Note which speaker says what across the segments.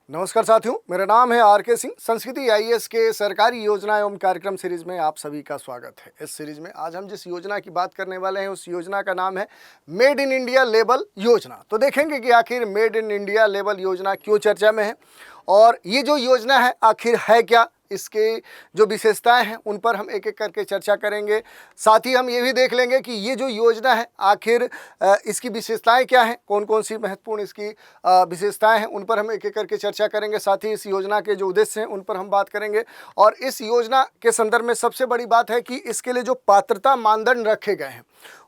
Speaker 1: नमस्कार साथियों, मेरा नाम है आर.के. सिंह। संस्कृति आईएएस के सरकारी योजना एवं कार्यक्रम सीरीज में आप सभी का स्वागत है। इस सीरीज में आज हम जिस योजना की बात करने वाले हैं उस योजना का नाम है मेड इन इंडिया लेबल योजना। तो देखेंगे कि आखिर मेड इन इंडिया लेबल योजना क्यों चर्चा में है और ये जो योजना है आखिर है क्या, इसके जो विशेषताएं हैं उन पर हम एक एक करके चर्चा करेंगे। साथ ही हम ये भी देख लेंगे कि ये जो योजना है आखिर इसकी विशेषताएं क्या हैं, कौन कौन सी महत्वपूर्ण इसकी विशेषताएं हैं, उन पर हम एक एक करके चर्चा करेंगे। साथ ही इस योजना के जो उद्देश्य हैं उन पर हम बात करेंगे और इस योजना के संदर्भ में सबसे बड़ी बात है कि इसके लिए जो पात्रता मानदंड रखे गए हैं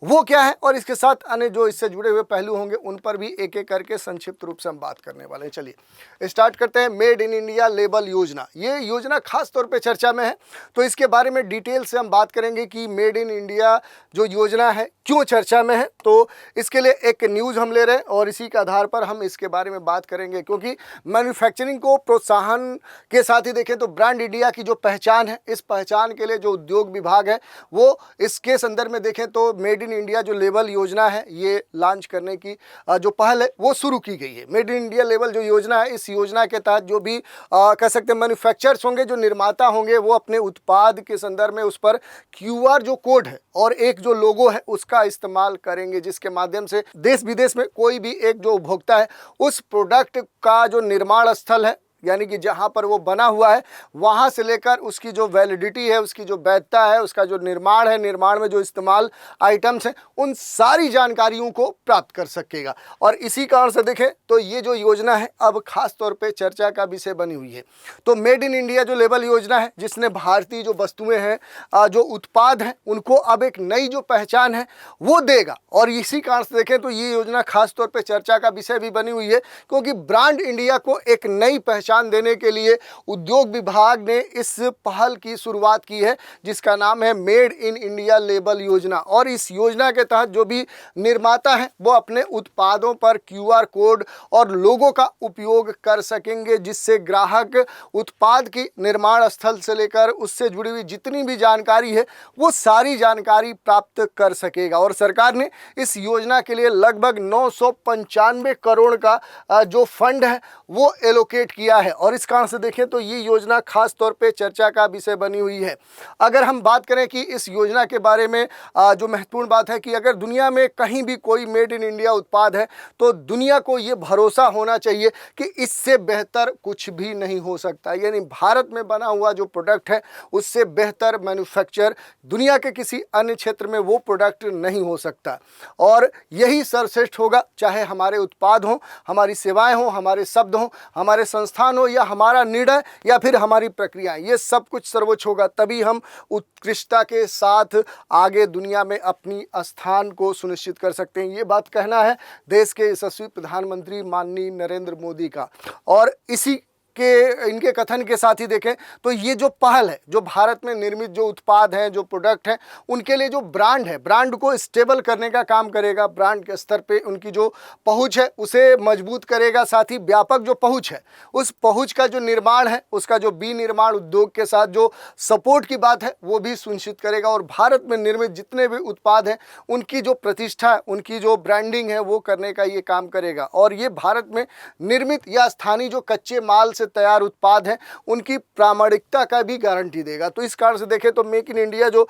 Speaker 1: वो क्या है और इसके साथ अन्य जो इससे जुड़े हुए पहलू होंगे उन पर भी एक एक करके संक्षिप्त रूप से हम बात करने वाले हैं। चलिए स्टार्ट करते हैं। मेड इन इंडिया लेबल योजना, ये योजना खास तौर पे चर्चा में है, तो इसके बारे में डिटेल से हम बात करेंगे कि मेड इन इंडिया जो योजना है क्यों चर्चा में है। तो इसके लिए एक न्यूज़ हम ले रहे हैं और इसी के आधार पर हम इसके बारे में बात करेंगे, क्योंकि मैन्युफैक्चरिंग को प्रोत्साहन के साथ ही देखें तो ब्रांड इंडिया की जो पहचान है, इस पहचान के लिए जो उद्योग विभाग है वो इसके संदर्भ में देखें तो मेड इन इंडिया जो लेबल योजना है ये लॉन्च करने की जो पहल है वो शुरू की गई है। मेड इन इंडिया लेबल जो योजना है, इस योजना के तहत जो भी कह सकते हैं मैन्युफैक्चरर्स होंगे, जो निर्माता होंगे, वो अपने उत्पाद के संदर्भ में उस पर क्यूआर जो कोड है और एक जो लोगो है उसका इस्तेमाल करेंगे, जिसके माध्यम से देश विदेश में कोई भी एक जो उपभोक्ता है उस प्रोडक्ट का जो निर्माण स्थल है, यानी कि जहाँ पर वो बना हुआ है, वहाँ से लेकर उसकी जो वैलिडिटी है, उसकी जो वैधता है, उसका जो निर्माण है, निर्माण में जो इस्तेमाल आइटम्स हैं, उन सारी जानकारियों को प्राप्त कर सकेगा। और इसी कारण से देखें तो ये जो योजना है अब खास तौर पे चर्चा का विषय बनी हुई है। तो मेड इन इंडिया जो लेबल योजना है, जिसने भारतीय जो वस्तुएं हैं, जो उत्पाद हैं, उनको अब एक नई जो पहचान है वो देगा। और इसी कारण से देखें तो ये योजना खास तौर पर चर्चा का विषय भी बनी हुई है, क्योंकि ब्रांड इंडिया को एक नई पहचान देने के लिए उद्योग विभाग ने इस पहल की शुरुआत की है, जिसका नाम है मेड इन इंडिया लेबल योजना। और इस योजना के तहत जो भी निर्माता हैं वो अपने उत्पादों पर क्यूआर कोड और लोगो का उपयोग कर सकेंगे, जिससे ग्राहक उत्पाद की निर्माण स्थल से लेकर उससे जुड़ी हुई जितनी भी जानकारी है वो सारी जानकारी प्राप्त कर सकेगा। और सरकार ने इस योजना के लिए लगभग 995 करोड़ का जो फंड है वो एलोकेट किया है। और इस कारण से देखें तो ये योजना खास तौर पे चर्चा का विषय बनी हुई है। अगर हम बात करें कि इस योजना के बारे में जो महत्वपूर्ण बात है कि अगर दुनिया में कहीं भी कोई मेड इन इंडिया उत्पाद है तो दुनिया को ये भरोसा होना चाहिए कि इससे बेहतर कुछ भी नहीं हो सकता, यानी भारत में बना हुआ जो प्रोडक्ट है उससे बेहतर मैन्युफैक्चर दुनिया के किसी अन्य क्षेत्र में वो प्रोडक्ट नहीं हो सकता। और यही सर्वश्रेष्ठ होगा, चाहे हमारे उत्पाद हों, हमारी सेवाएं हों, हमारे शब्द हों, हमारे संस्थान हो या हमारा निर्णय या फिर हमारी प्रक्रियाएं, ये सब कुछ सर्वोच्च होगा, तभी हम उत्कृष्टता के साथ आगे दुनिया में अपनी स्थान को सुनिश्चित कर सकते हैं। ये बात कहना है देश के यशस्वी प्रधानमंत्री माननीय नरेंद्र मोदी का। और इसी के इनके कथन के साथ ही देखें तो ये जो पहल है, जो भारत में निर्मित जो उत्पाद हैं, जो प्रोडक्ट हैं, उनके लिए जो ब्रांड है, ब्रांड को स्टेबल करने का काम करेगा। ब्रांड के स्तर पे उनकी जो पहुंच है उसे मजबूत करेगा। साथ ही व्यापक जो पहुंच है, उस पहुंच का जो निर्माण है, उसका जो विनिर्माण उद्योग के साथ जो सपोर्ट की बात है वो भी सुनिश्चित करेगा। और भारत में निर्मित जितने भी उत्पाद हैं उनकी जो प्रतिष्ठा है, उनकी जो ब्रांडिंग है वो करने का ये काम करेगा। और ये भारत में निर्मित या स्थानीय जो कच्चे माल से तैयार उत्पाद हैं उनकी प्रामाणिकता का भी गारंटी देगा। तो इस कारण से देखें तो मेक इन इंडिया जो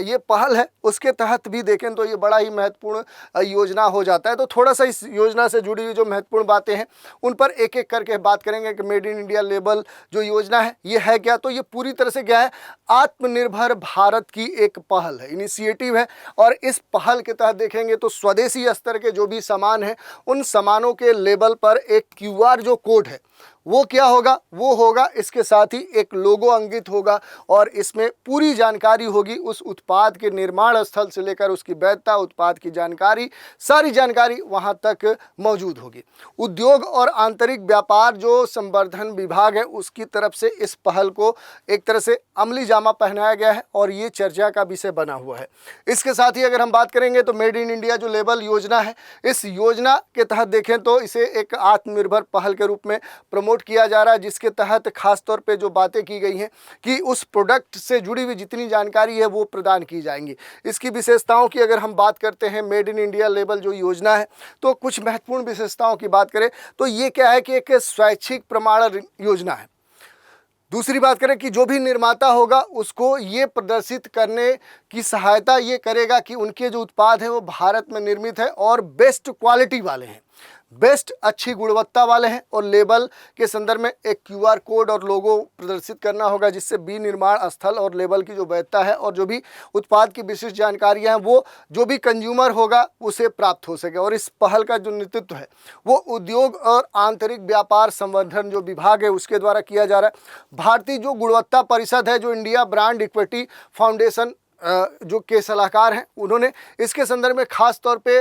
Speaker 1: ये पहल है उसके तहत भी देखें तो ये बड़ा ही महत्वपूर्ण योजना हो जाता है। तो थोड़ा सा इस योजना से जुड़ी हुई जो महत्वपूर्ण बातें हैं उन पर एक एक करके बात करेंगे कि मेड इन इंडिया लेबल जो योजना है ये है क्या। तो ये पूरी तरह से क्या है, आत्मनिर्भर भारत की एक पहल है, इनिशिएटिव है। और इस पहल के तहत देखेंगे तो स्वदेशी स्तर के जो भी सामान हैं उन सामानों के लेबल पर एक क्यूआर जो कोड है वो क्या होगा, वो होगा इसके साथ ही एक लोगो अंकित होगा और इसमें पूरी जानकारी होगी उस उत्पाद के निर्माण स्थल से लेकर उसकी वैधता, उत्पाद की जानकारी, सारी जानकारी वहां तक मौजूद होगी। उद्योग और आंतरिक व्यापार जो संवर्धन विभाग है उसकी तरफ से इस पहल को एक तरह से अमली जामा पहनाया गया है और ये चर्चा का विषय बना हुआ है। इसके साथ ही अगर हम बात करेंगे तो मेड इन इंडिया जो लेबल योजना है, इस योजना के तहत देखें तो इसे एक आत्मनिर्भर पहल के रूप में प्रमोट प्रमोट किया जा रहा है, जिसके तहत खास तौर पे जो बातें की गई हैं कि उस प्रोडक्ट से जुड़ी हुई जितनी जानकारी है वो प्रदान की जाएंगी। इसकी विशेषताओं की अगर हम बात करते हैं, मेड इन इंडिया लेबल जो योजना है, तो कुछ महत्वपूर्ण विशेषताओं की बात करें तो ये क्या है कि एक स्वैच्छिक प्रमाणन योजना है। दूसरी बात करें कि जो भी निर्माता होगा उसको ये प्रदर्शित करने की सहायता ये करेगा कि उनके जो उत्पाद हैं वो भारत में निर्मित है और बेस्ट क्वालिटी वाले हैं, बेस्ट अच्छी गुणवत्ता वाले हैं। और लेबल के संदर्भ में एक क्यूआर कोड और लोगो प्रदर्शित करना होगा, जिससे विनिर्माण स्थल और लेबल की जो वैधता है और जो भी उत्पाद की विशिष्ट जानकारियां हैं वो जो भी कंज्यूमर होगा उसे प्राप्त हो सके। और इस पहल का जो नेतृत्व है वो उद्योग और आंतरिक व्यापार संवर्धन जो विभाग है उसके द्वारा किया जा रहा है। भारतीय जो गुणवत्ता परिषद है, जो इंडिया ब्रांड इक्विटी फाउंडेशन जो के सलाहकार हैं, उन्होंने इसके संदर्भ में खास तौर पे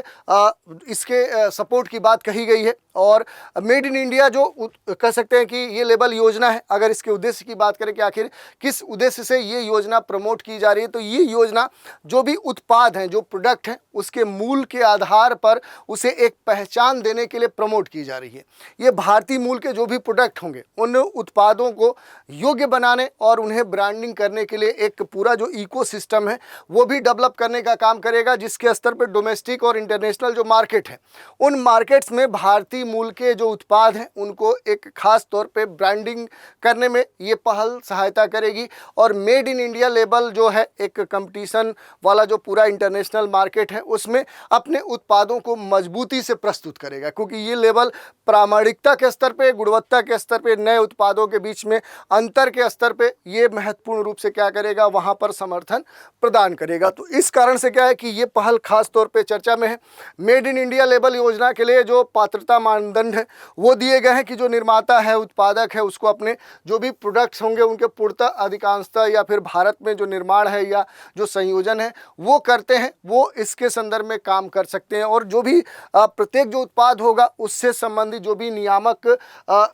Speaker 1: इसके सपोर्ट की बात कही गई है। और मेड इन इंडिया जो कह सकते हैं कि ये लेबल योजना है, अगर इसके उद्देश्य की बात करें कि आखिर किस उद्देश्य से ये योजना प्रमोट की जा रही है, तो ये योजना जो भी उत्पाद हैं, जो प्रोडक्ट हैं, उसके मूल के आधार पर उसे एक पहचान देने के लिए प्रमोट की जा रही है। ये भारतीय मूल के जो भी प्रोडक्ट होंगे उन उत्पादों को योग्य बनाने और उन्हें ब्रांडिंग करने के लिए एक पूरा जो इकोसिस्टम है वो भी डेवलप करने का काम करेगा, जिसके स्तर पर डोमेस्टिक और इंटरनेशनल जो मार्केट है उन मार्केट्स में भारतीय मूल के जो उत्पाद हैं उनको एक खास तौर पे ब्रांडिंग करने में ये पहल सहायता करेगी। और मेड इन इंडिया लेबल जो है एक कंपटीशन वाला जो पूरा इंटरनेशनल मार्केट है उसमें अपने उत्पादों को मजबूती से प्रस्तुत करेगा, क्योंकि ये लेबल प्रामाणिकता के स्तर पे, गुणवत्ता के स्तर पे, नए उत्पादों के बीच में अंतर के स्तर पे ये महत्वपूर्ण रूप से क्या करेगा, वहाँ पर समर्थन प्रदान करेगा। तो इस कारण से क्या है कि ये पहल खास तौर पे चर्चा में है। मेड इन इंडिया लेबल योजना के लिए जो पात्रता मानदंड है वो दिए गए हैं कि जो निर्माता है, उत्पादक है, उसको अपने जो भी प्रोडक्ट्स होंगे उनके पूर्णतः अधिकांशतः या फिर भारत में जो निर्माण है या जो संयोजन है वो करते हैं, वो इसके संदर्भ में काम कर सकते हैं। और जो भी प्रत्येक जो उत्पाद होगा उससे संबंधित जो भी नियामक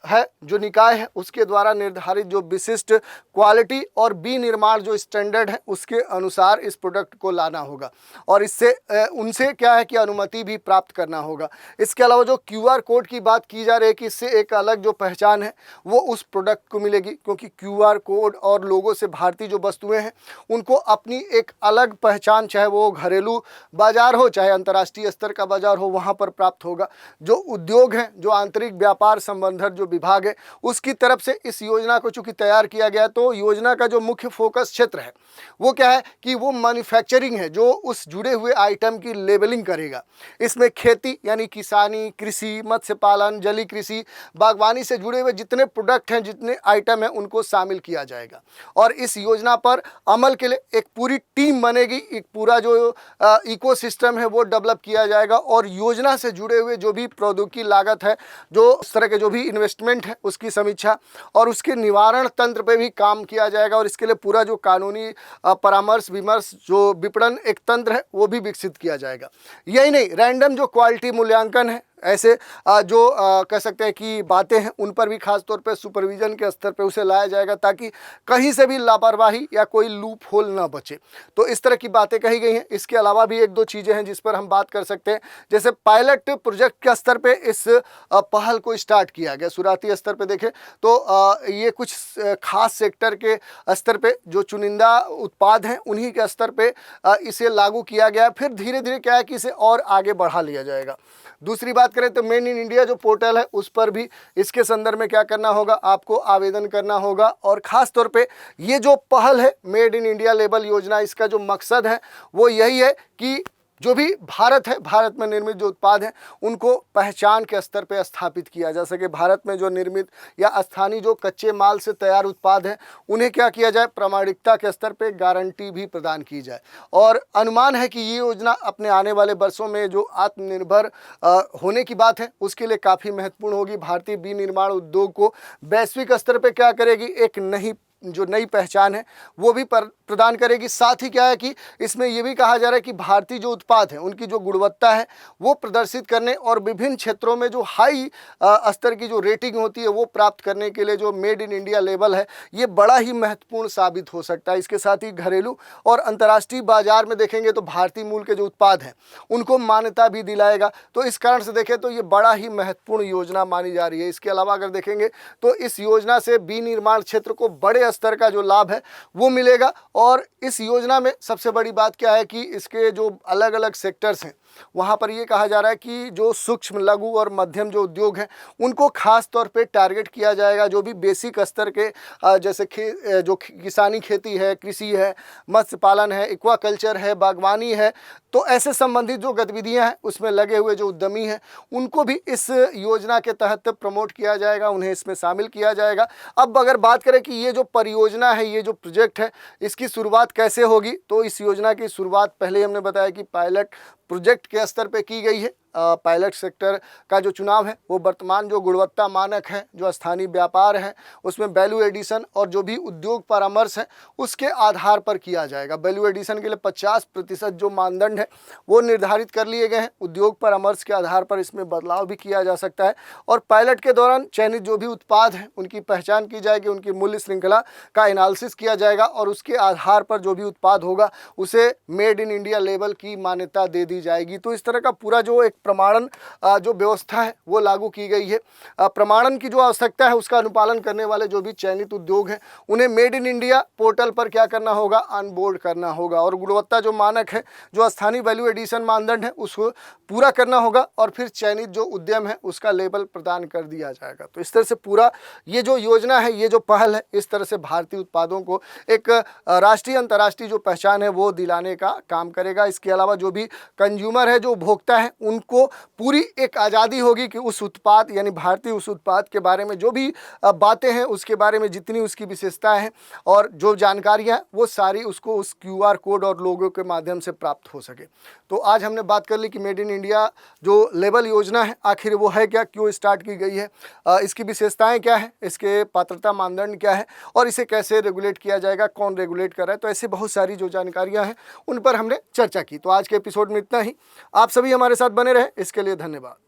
Speaker 1: है, जो निकाय है, उसके द्वारा निर्धारित जो विशिष्ट क्वालिटी और विनिर्माण जो स्टैंडर्ड है उसके अनुसार इस प्रोडक्ट को लाना होगा और इससे उनसे क्या है कि अनुमति भी प्राप्त करना होगा। इसके अलावा जो क्यूआर कोड की बात की जा रही है कि इससे एक अलग जो पहचान है वो उस प्रोडक्ट को मिलेगी, क्योंकि क्यूआर कोड और लोगों से भारतीय जो वस्तुएं हैं उनको अपनी एक अलग पहचान, चाहे वो घरेलू बाजार हो चाहे अंतर्राष्ट्रीय स्तर का बाजार हो, वहाँ पर प्राप्त होगा। जो उद्योग हैं, जो आंतरिक व्यापार संवर्धन जो विभाग है उसकी तरफ से इस योजना को चूँकि तैयार किया गया, तो योजना का जो मुख्य फोकस क्षेत्र है वो क्या है कि वो मैन्युफैक्चरिंग है, जो उस जुड़े हुए आइटम की लेबलिंग करेगा। इसमें खेती यानी किसानी, कृषि, मत्स्य पालन, जलीय कृषि, बागवानी से जुड़े हुए जितने प्रोडक्ट हैं, जितने आइटम हैं, उनको शामिल किया जाएगा। और इस योजना पर अमल के लिए एक पूरी टीम बनेगी, एक पूरा जो इकोसिस्टम है वो डेवलप किया जाएगा और योजना से जुड़े हुए जो भी प्रौद्योगिकी लागत है, जो इस तरह के जो भी इन्वेस्टमेंट है उसकी समीक्षा और उसके निवारण तंत्र पे भी काम किया जाएगा। और इसके लिए पूरा जो कानूनी परामर्श विमर्श, जो विपणन एक तंत्र है वो भी विकसित किया जाएगा। यही नहीं, रैंडम जो क्वालिटी मूल्यांकन है, ऐसे जो कह सकते हैं कि बातें हैं, उन पर भी खास तौर पे सुपरविजन के स्तर पे उसे लाया जाएगा ताकि कहीं से भी लापरवाही या कोई लूप होल ना बचे। तो इस तरह की बातें कही गई हैं। इसके अलावा भी एक दो चीज़ें हैं जिस पर हम बात कर सकते हैं, जैसे पायलट प्रोजेक्ट के स्तर पे इस पहल को स्टार्ट किया गया। शुरुआती स्तर पे देखें तो ये कुछ खास सेक्टर के स्तर पे जो चुनिंदा उत्पाद हैं उन्हीं के स्तर पे इसे लागू किया गया। फिर धीरे धीरे क्या है कि इसे और आगे बढ़ा लिया जाएगा। दूसरी बात करें तो मेड इन इंडिया जो पोर्टल है उस पर भी इसके संदर्भ में क्या करना होगा, आपको आवेदन करना होगा। और ख़ास तौर पे ये जो पहल है मेड इन इंडिया लेबल योजना, इसका जो मकसद है वो यही है कि जो भी भारत है, भारत में निर्मित जो उत्पाद हैं उनको पहचान के स्तर पे स्थापित किया जा सके। भारत में जो निर्मित या स्थानीय जो कच्चे माल से तैयार उत्पाद हैं उन्हें क्या किया जाए, प्रामाणिकता के स्तर पे गारंटी भी प्रदान की जाए। और अनुमान है कि ये योजना अपने आने वाले वर्षों में जो आत्मनिर्भर होने की बात है उसके लिए काफ़ी महत्वपूर्ण होगी। भारतीय विनिर्माण उद्योग को वैश्विक स्तर पर क्या करेगी, एक नई जो नई पहचान है वो भी प्रदान करेगी। साथ ही क्या है कि इसमें ये भी कहा जा रहा है कि भारतीय जो उत्पाद हैं उनकी जो गुणवत्ता है वो प्रदर्शित करने और विभिन्न क्षेत्रों में जो हाई स्तर की जो रेटिंग होती है वो प्राप्त करने के लिए जो मेड इन इंडिया लेबल है ये बड़ा ही महत्वपूर्ण साबित हो सकता है। इसके साथ ही घरेलू और अंतर्राष्ट्रीय बाजार में देखेंगे तो भारतीय मूल के जो उत्पाद हैं उनको मान्यता भी दिलाएगा। तो इस कारण से देखें तो ये बड़ा ही महत्वपूर्ण योजना मानी जा रही है। इसके अलावा अगर देखेंगे तो इस योजना से विनिर्माण क्षेत्र को बड़े स्तर का जो लाभ है वो मिलेगा। और इस योजना में सबसे बड़ी बात क्या है कि इसके जो अलग अलग सेक्टर्स हैं वहाँ पर ये कहा जा रहा है कि जो सूक्ष्म लघु और मध्यम जो उद्योग हैं उनको खास तौर पे टारगेट किया जाएगा। जो भी बेसिक स्तर के जैसे जो किसानी खेती है, कृषि है, मत्स्य पालन है, एक्वाकल्चर है, बागवानी है, तो ऐसे संबंधित जो गतिविधियां हैं उसमें लगे हुए जो उद्यमी हैं उनको भी इस योजना के तहत प्रमोट किया जाएगा, उन्हें इसमें शामिल किया जाएगा। अब अगर बात करें कि ये जो परियोजना है, ये जो प्रोजेक्ट है, इसकी शुरुआत कैसे होगी, तो इस योजना की शुरुआत पहले हमने बताया कि पायलट प्रोजेक्ट के स्तर पे की गई है। पायलट सेक्टर का जो चुनाव है वो वर्तमान जो गुणवत्ता मानक है, जो स्थानीय व्यापार है, उसमें वैल्यू एडिशन और जो भी उद्योग परामर्श है उसके आधार पर किया जाएगा। वैल्यू एडिशन के लिए 50% जो मानदंड है वो निर्धारित कर लिए गए हैं। उद्योग परामर्श के आधार पर इसमें बदलाव भी किया जा सकता है। और पायलट के दौरान चयनित जो भी उत्पाद हैं उनकी पहचान की जाएगी, उनकी मूल्य श्रृंखला का एनालिसिस किया जाएगा और उसके आधार पर जो भी उत्पाद होगा उसे मेड इन इंडिया लेबल की मान्यता दे दी जाएगी। तो इस तरह का पूरा जो एक प्रमाणन जो व्यवस्था है वो लागू की गई है। प्रमाणन की जो आवश्यकता है उसका अनुपालन करने वाले जो भी चयनित उद्योग हैं उन्हें मेड इन इंडिया पोर्टल पर क्या करना होगा, ऑनबोर्ड करना होगा और गुणवत्ता जो मानक है, जो स्थानीय वैल्यू एडिशन मानदंड है उसको पूरा करना होगा और फिर चयनित जो उद्यम है उसका लेबल प्रदान कर दिया जाएगा। तो इस तरह से पूरा ये जो योजना है, ये जो पहल है, इस तरह से भारतीय उत्पादों को एक राष्ट्रीय अंतर्राष्ट्रीय जो पहचान है वो दिलाने का काम करेगा। इसके अलावा जो भी कंज्यूमर है, जो उपभोक्ता है, उनको पूरी एक आज़ादी होगी कि उस उत्पाद यानी भारतीय उस उत्पाद के बारे में जो भी बातें हैं उसके बारे में जितनी उसकी विशेषताएं हैं और जो जानकारियां वो सारी उसको उस QR कोड और लोगों के माध्यम से प्राप्त हो सके। तो आज हमने बात कर ली कि मेड इन इंडिया जो लेबल योजना है आखिर वो है क्या, क्यों स्टार्ट की गई है, इसकी विशेषताएं क्या है, इसके पात्रता मानदंड क्या है और इसे कैसे रेगुलेट किया जाएगा, कौन रेगुलेट कर रहा है। तो ऐसे बहुत सारी जो जानकारियाँ हैं उन पर हमने चर्चा की। तो आज के एपिसोड में इतना ही। आप सभी हमारे साथ बने रहे, इसके लिए धन्यवाद।